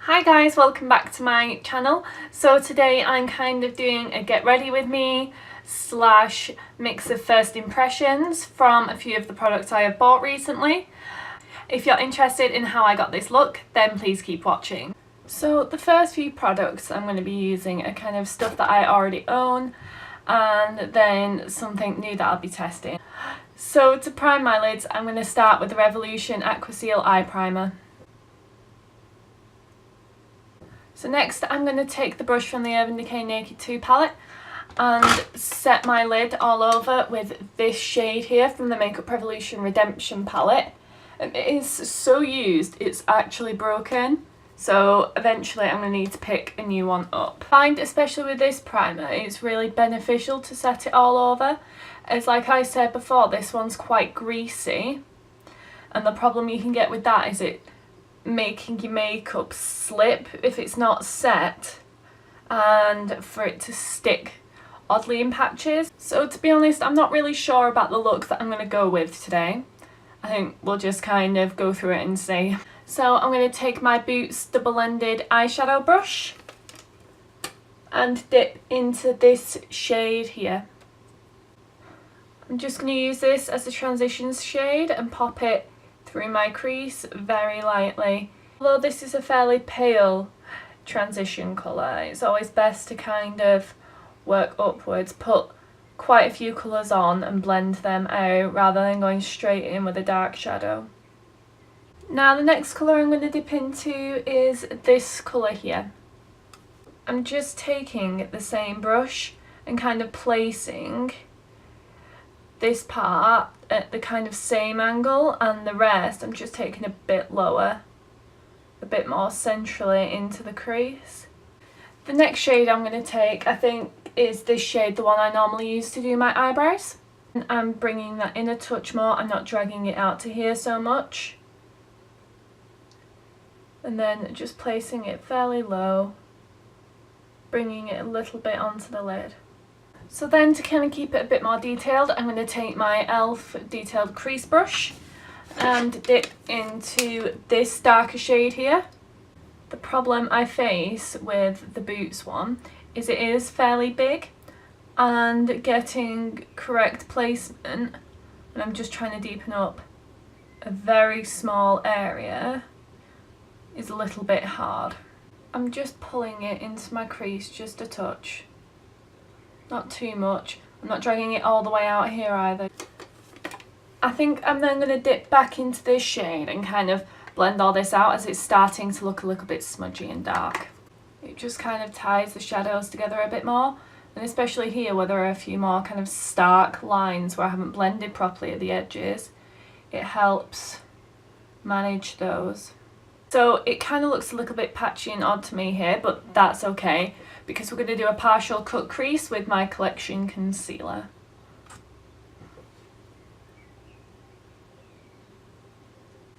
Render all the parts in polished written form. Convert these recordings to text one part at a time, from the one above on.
Hi guys, welcome back to my channel. So today I'm kind of doing a get ready with me slash mix of first impressions from a few of the products I have bought recently. If you're interested in how I got this look, then please keep watching. So the first few products I'm going to be using are kind of stuff that I already own and then something new that I'll be testing. So to prime my lids, I'm going to start with the Revolution Aqua Seal Eye Primer. So next I'm going to take the brush from the Urban Decay Naked 2 palette and set my lid all over with this shade here from the Makeup Revolution Redemption palette. It is so used, it's actually broken, so eventually I'm going to need to pick a new one up. I find especially with this primer it's really beneficial to set it all over, as like I said before, this one's quite greasy and the problem you can get with that is it making your makeup slip if it's not set and for it to stick oddly in patches. So to be honest, I'm not really sure about the look that I'm going to go with today. I think we'll just kind of go through it and see. So I'm going to take my Boots double-ended eyeshadow brush and dip into this shade here. I'm just going to use this as a transitions shade and pop it through my crease very lightly. Although this is a fairly pale transition colour, it's always best to kind of work upwards, put quite a few colours on and blend them out rather than going straight in with a dark shadow. Now the next colour I'm going to dip into is this colour here. I'm just taking the same brush and kind of placing this part at the kind of same angle and the rest I'm just taking a bit lower, a bit more centrally into the crease. The next shade I'm going to take, I think, is this shade, the one I normally use to do my eyebrows. And I'm bringing that in a touch more, I'm not dragging it out to here so much. And then just placing it fairly low, bringing it a little bit onto the lid. So then to kind of keep it a bit more detailed, I'm going to take my e.l.f. detailed crease brush and dip into this darker shade here. The problem I face with the Boots one is it is fairly big and getting correct placement, and I'm just trying to deepen up a very small area, is a little bit hard. I'm just pulling it into my crease just a touch. Not too much. I'm not dragging it all the way out here either. I think I'm then going to dip back into this shade and kind of blend all this out as it's starting to look a little bit smudgy and dark. It just kind of ties the shadows together a bit more, and especially here where there are a few more kind of stark lines where I haven't blended properly at the edges, it helps manage those. So it kind of looks a little bit patchy and odd to me here, but that's okay because we're going to do a partial cut crease with my Collection concealer.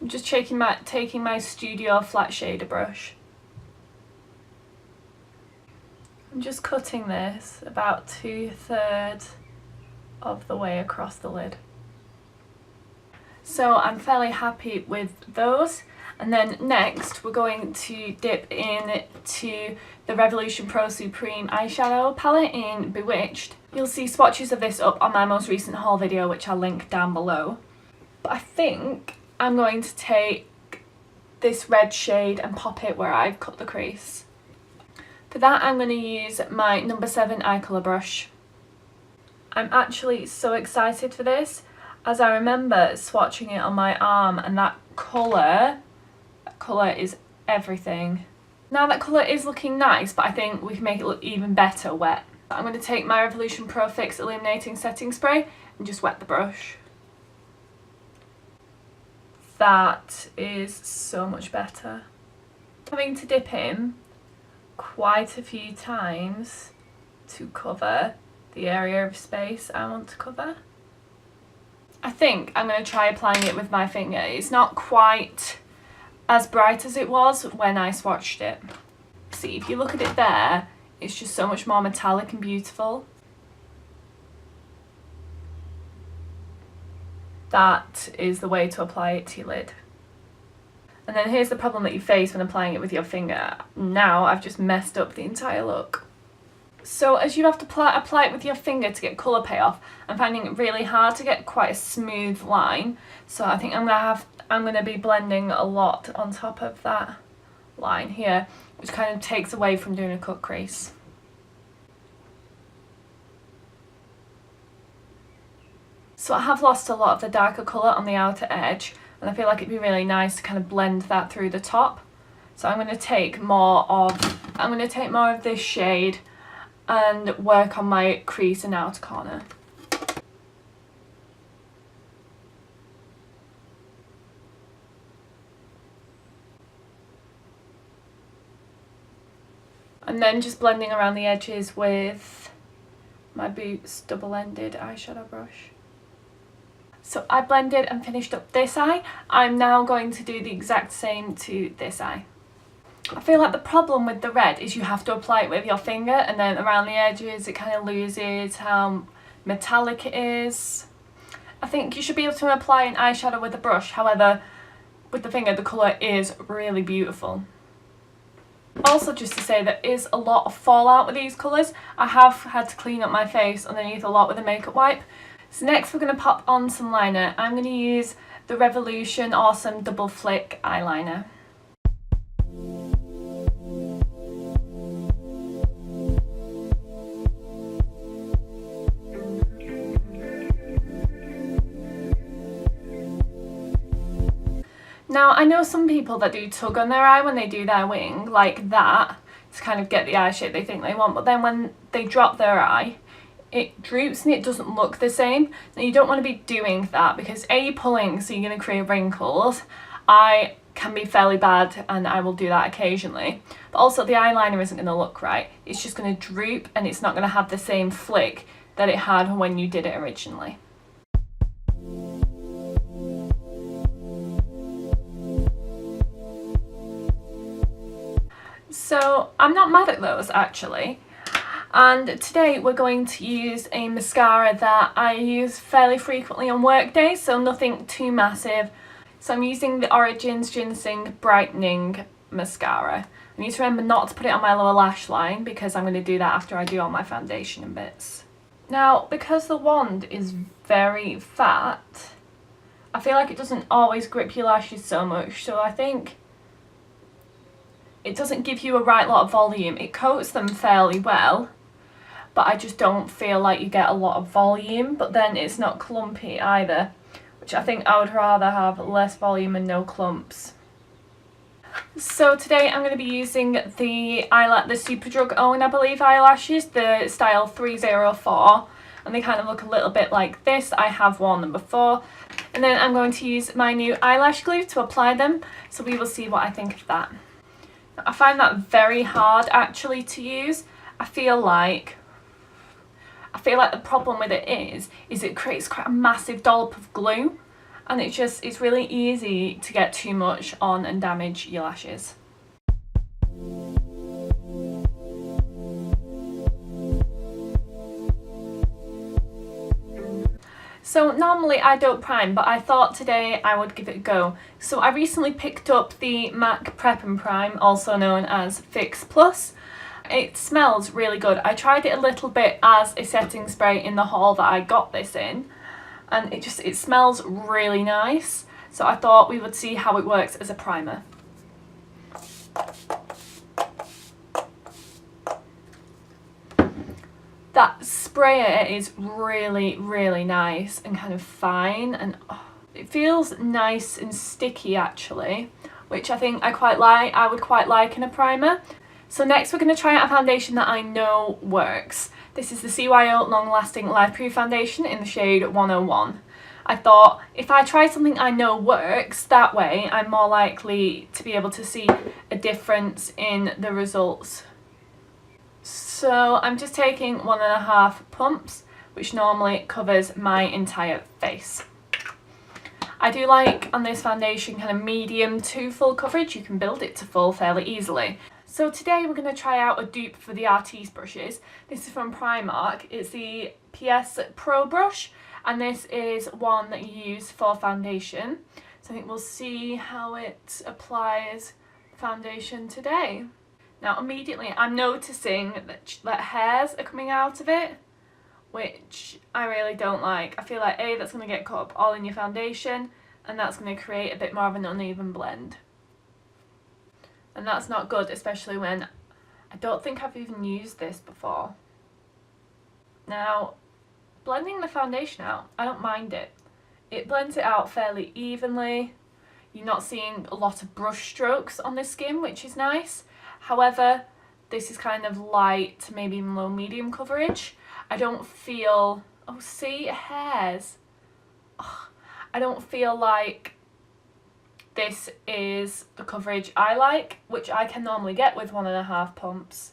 I'm just taking my Studio flat shader brush. I'm just cutting this about 2/3 of the way across the lid. So I'm fairly happy with those. And then next we're going to dip into the Revolution Pro Supreme eyeshadow palette in Bewitched. You'll see swatches of this up on my most recent haul video, which I'll link down below. But I think I'm going to take this red shade and pop it where I've cut the crease. For that I'm going to use my number 7 eye colour brush. I'm actually so excited for this, as I remember swatching it on my arm and that colour is everything. Now that colour is looking nice, but I think we can make it look even better wet. I'm going to take my Revolution Pro Fix Illuminating Setting Spray and just wet the brush. That is so much better. Having to dip in quite a few times to cover the area of space I want to cover. I think I'm going to try applying it with my finger. It's not quite as bright as it was when I swatched it. See, if you look at it there, it's just so much more metallic and beautiful. That is the way to apply it to your lid. And then here's the problem that you face when applying it with your finger. Now I've just messed up the entire look. So as you have to apply it with your finger to get colour payoff, I'm finding it really hard to get quite a smooth line. So I think I'm gonna be blending a lot on top of that line here, which kind of takes away from doing a cut crease. So I have lost a lot of the darker colour on the outer edge, and I feel like it'd be really nice to kind of blend that through the top. So I'm going to take more of this shade and work on my crease and outer corner. And then just blending around the edges with my Boots double-ended eyeshadow brush. So I blended and finished up this eye. I'm now going to do the exact same to this eye. I feel like the problem with the red is you have to apply it with your finger, and then around the edges it kind of loses how metallic it is. I think you should be able to apply an eyeshadow with a brush, however with the finger the colour is really beautiful. Also, just to say, there is a lot of fallout with these colours. I have had to clean up my face underneath a lot with a makeup wipe. So next we're going to pop on some liner. I'm going to use the Revolution Awesome Double Flick eyeliner. Now I know some people that do tug on their eye when they do their wing, like that, to kind of get the eye shape they think they want, but then when they drop their eye, it droops and it doesn't look the same. Now you don't want to be doing that because A, you're pulling, so you're going to create wrinkles. I can be fairly bad and I will do that occasionally, but also the eyeliner isn't going to look right. It's just going to droop and it's not going to have the same flick that it had when you did it originally. So I'm not mad at those actually. And today we're going to use a mascara that I use fairly frequently on work days, so nothing too massive. So I'm using the Origins Ginseng Brightening Mascara. I need to remember not to put it on my lower lash line because I'm going to do that after I do all my foundation and bits. Now, because the wand is very fat, I feel like it doesn't always grip your lashes so much, so I think it doesn't give you a right lot of volume. It coats them fairly well, but I just don't feel like you get a lot of volume, but then it's not clumpy either, which I think I would rather have less volume and no clumps. So today I'm going to be using the Superdrug Own, I believe, eyelashes, the style 304, and they kind of look a little bit like this. I have worn them before. And then I'm going to use my new eyelash glue to apply them, so we will see what I think of that. I find that very hard actually to use. I feel like the problem with it is it creates quite a massive dollop of glue, and it's really easy to get too much on and damage your lashes. So normally I don't prime, but I thought today I would give it a go. So I recently picked up the MAC Prep and Prime, also known as Fix Plus. It smells really good. I tried it a little bit as a setting spray in the haul that I got this in, and it smells really nice. So I thought we would see how it works as a primer. That sprayer is really, really nice and kind of fine, and it feels nice and sticky actually, which I think I would quite like in a primer. So next we're going to try out a foundation that I know works. This is the CYO Long Lasting Life Proof Foundation in the shade 101. I thought if I try something I know works, that way I'm more likely to be able to see a difference in the results. So I'm just taking 1.5 pumps, which normally covers my entire face. I do like on this foundation kind of medium to full coverage. You can build it to full fairly easily. So today we're going to try out a dupe for the Artiste brushes. This is from Primark. It's the PS Pro brush, and this is one that you use for foundation. So I think we'll see how it applies foundation today. Now immediately I'm noticing that hairs are coming out of it, which I really don't like. I feel like that's going to get caught up all in your foundation, and that's going to create a bit more of an uneven blend. And that's not good, especially when I don't think I've even used this before. Now, blending the foundation out, I don't mind it. It blends it out fairly evenly. You're not seeing a lot of brush strokes on the skin, which is nice. However, this is kind of light, maybe even low medium coverage. I don't feel, oh see, hairs. Oh, I don't feel like this is the coverage I like, which I can normally get with 1.5 pumps.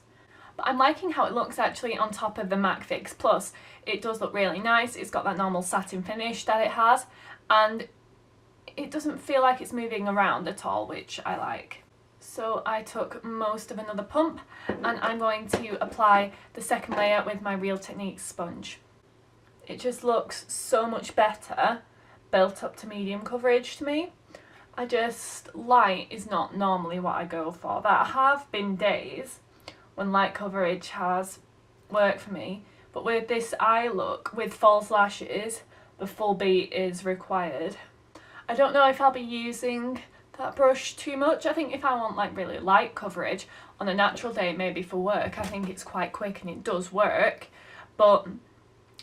But I'm liking how it looks actually on top of the MAC Fix Plus. It does look really nice. It's got that normal satin finish that it has, and it doesn't feel like it's moving around at all, which I like. So I took most of another pump, and I'm going to apply the second layer with my Real Techniques sponge. It just looks so much better built up to medium coverage to me. Light is not normally what I go for. There have been days when light coverage has worked for me, but with this eye look, with false lashes, the full beat is required. I don't know if I'll be using that brush too much. I think if I want like really light coverage on a natural day, maybe for work, I think it's quite quick and it does work, but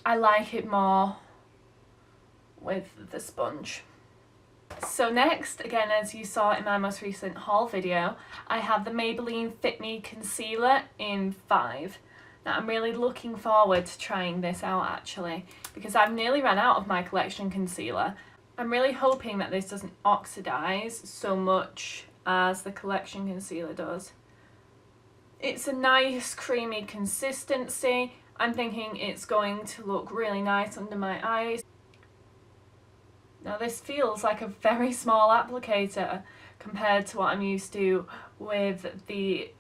I like it more with the sponge. So next, again, as you saw in my most recent haul video, I have the Maybelline Fit Me Concealer in 5. Now I'm really looking forward to trying this out actually, because I've nearly run out of my collection concealer. I'm really hoping that this doesn't oxidize so much as the collection concealer does. It's a nice creamy consistency. I'm thinking it's going to look really nice under my eyes. Now this feels like a very small applicator compared to what I'm used to with the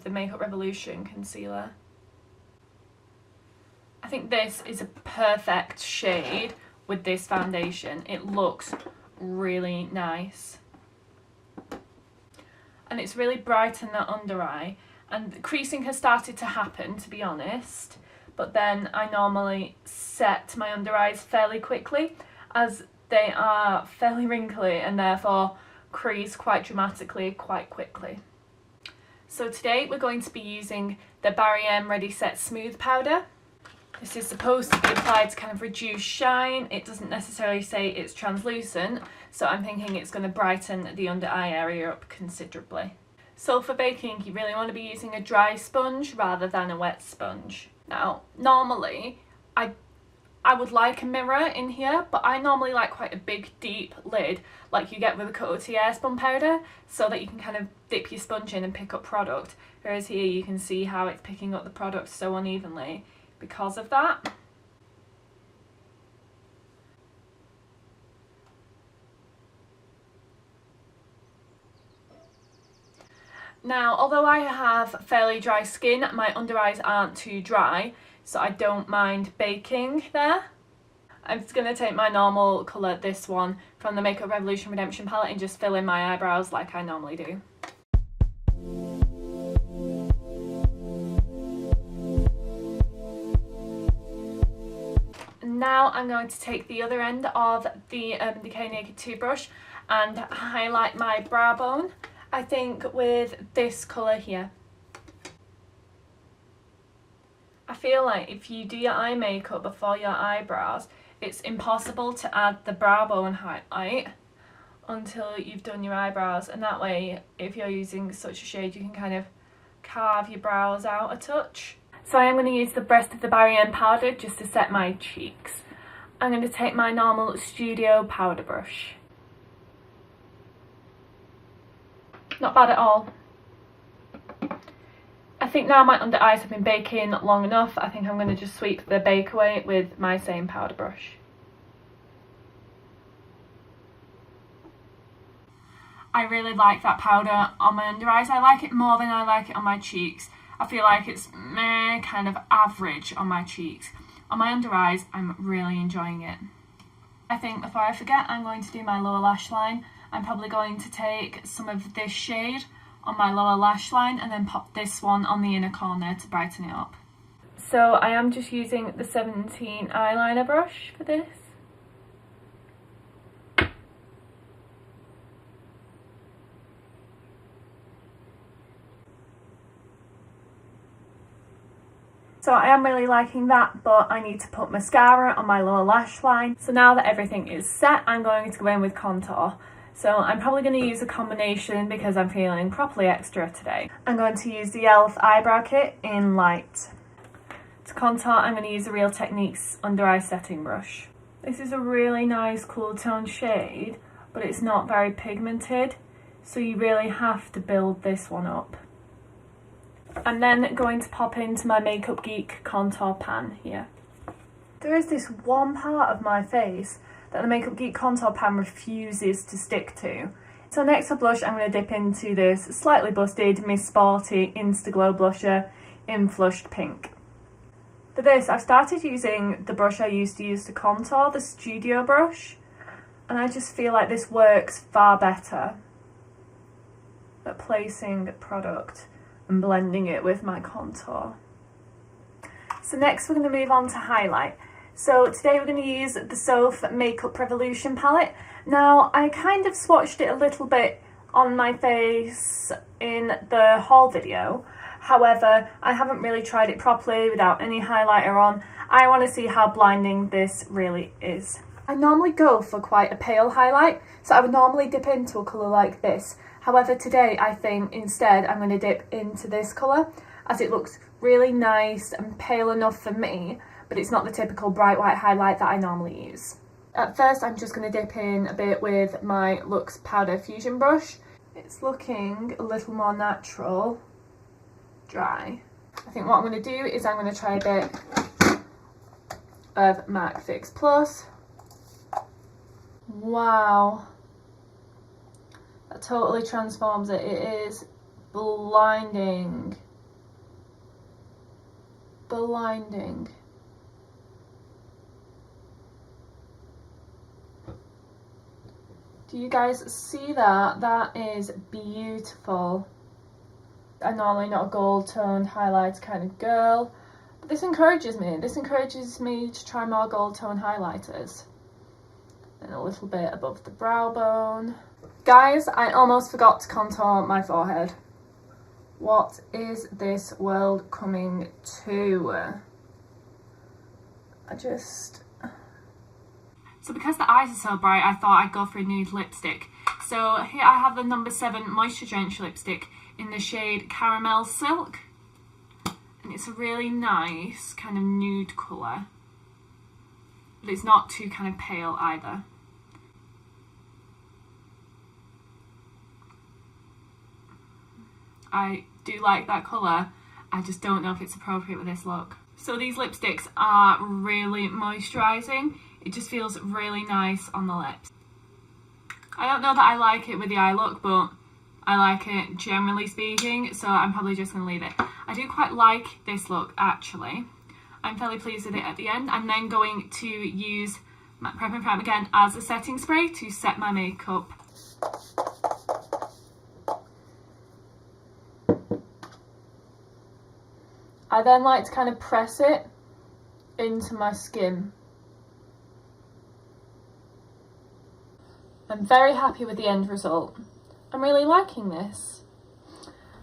Makeup Revolution concealer. I think this is a perfect shade with this foundation. It looks really nice. And it's really bright in the under eye, and the creasing has started to happen, to be honest, but then I normally set my under eyes fairly quickly as they are fairly wrinkly and therefore crease quite dramatically quite quickly. So today we're going to be using the Barry M Ready Set Smooth Powder. This is supposed to be applied to kind of reduce shine. It doesn't necessarily say it's translucent, so I'm thinking it's going to brighten the under eye area up considerably. So for baking, you really want to be using a dry sponge rather than a wet sponge. Now, normally, I would like a mirror in here, but I normally like quite a big, deep lid, like you get with a Coty Airspun powder, so that you can kind of dip your sponge in and pick up product. Whereas here you can see how it's picking up the product so unevenly because of that. Now, although I have fairly dry skin, my under eyes aren't too dry, so I don't mind baking there. I'm just going to take my normal colour, this one, from the Makeup Revolution Redemption palette, and just fill in my eyebrows like I normally do. Now I'm going to take the other end of the Urban Decay Naked Toothbrush and highlight my brow bone. I think with this colour here. I feel like if you do your eye makeup before your eyebrows, it's impossible to add the brow bone highlight until you've done your eyebrows, and that way if you're using such a shade you can kind of carve your brows out a touch. So I am going to use the rest of the Barry M powder just to set my cheeks. I'm going to take my normal studio powder brush. Not bad at all. I think now my under eyes have been baking long enough, I think I'm going to just sweep the bake away with my same powder brush. I really like that powder on my under eyes. I like it more than I like it on my cheeks. I feel like it's kind of average on my cheeks. On my under eyes, I'm really enjoying it. I think before I forget, I'm going to do my lower lash line. I'm probably going to take some of this shade on my lower lash line and then pop this one on the inner corner to brighten it up. So I am just using the 17 eyeliner brush for this. So I am really liking that, but I need to put mascara on my lower lash line. So now that everything is set, I'm going to go in with contour. So I'm probably going to use a combination because I'm feeling properly extra today. I'm going to use the e.l.f. eyebrow kit in light. To contour, I'm going to use the Real Techniques under eye setting brush. This is a really nice cool tone shade, but it's not very pigmented, so you really have to build this one up. I'm then going to pop into my Makeup Geek contour pan here. There is this one part of my face that the Makeup Geek contour pan refuses to stick to. So next for blush, I'm going to dip into this slightly busted Miss Sporty Instaglow blusher in Flushed Pink. For this, I've started using the brush I used to use to contour, the Studio brush, and I just feel like this works far better at placing product and blending it with my contour. So next we're going to move on to highlight. So today we're going to use the Soph Makeup Revolution palette. Now I kind of swatched it a little bit on my face in the haul video. However, I haven't really tried it properly without any highlighter on. I want to see how blinding this really is. I normally go for quite a pale highlight, so I would normally dip into a colour like this. However, today I think instead I'm going to dip into this colour as it looks really nice and pale enough for me, but it's not the typical bright white highlight that I normally use. At first I'm just going to dip in a bit with my Luxe Powder Fusion brush. It's looking a little more natural, dry. I think what I'm going to do is I'm going to try a bit of MAC Fix Plus. Wow. That totally transforms it. It is blinding. Blinding. Do you guys see that? That is beautiful. I'm normally not a gold toned highlighter kind of girl, but this encourages me. This encourages me to try more gold tone highlighters. And a little bit above the brow bone. Guys, I almost forgot to contour my forehead. What is this world coming to? So because the eyes are so bright, I thought I'd go for a nude lipstick. So here I have the number 7 Moisture Drenched lipstick in the shade Caramel Silk. And it's a really nice kind of nude colour. But it's not too kind of pale either. I do like that colour, I just don't know if it's appropriate with this look. So these lipsticks are really moisturising. It just feels really nice on the lips. I don't know that I like it with the eye look, but I like it generally speaking, so I'm probably just going to leave it. I do quite like this look actually. I'm fairly pleased with it at the end. I'm then going to use my Prep and Prime again as a setting spray to set my makeup. I then like to kind of press it into my skin. I'm very happy with the end result. I'm really liking this.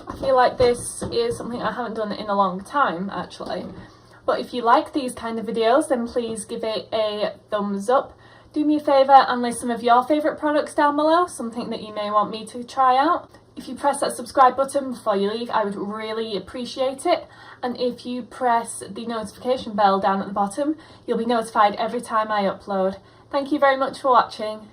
I feel like this is something I haven't done in a long time actually. But if you like these kind of videos, then please give it a thumbs up. Do me a favour and list some of your favourite products down below, something that you may want me to try out. If you press that subscribe button before you leave, I would really appreciate it. And if you press the notification bell down at the bottom, you'll be notified every time I upload. Thank you very much for watching.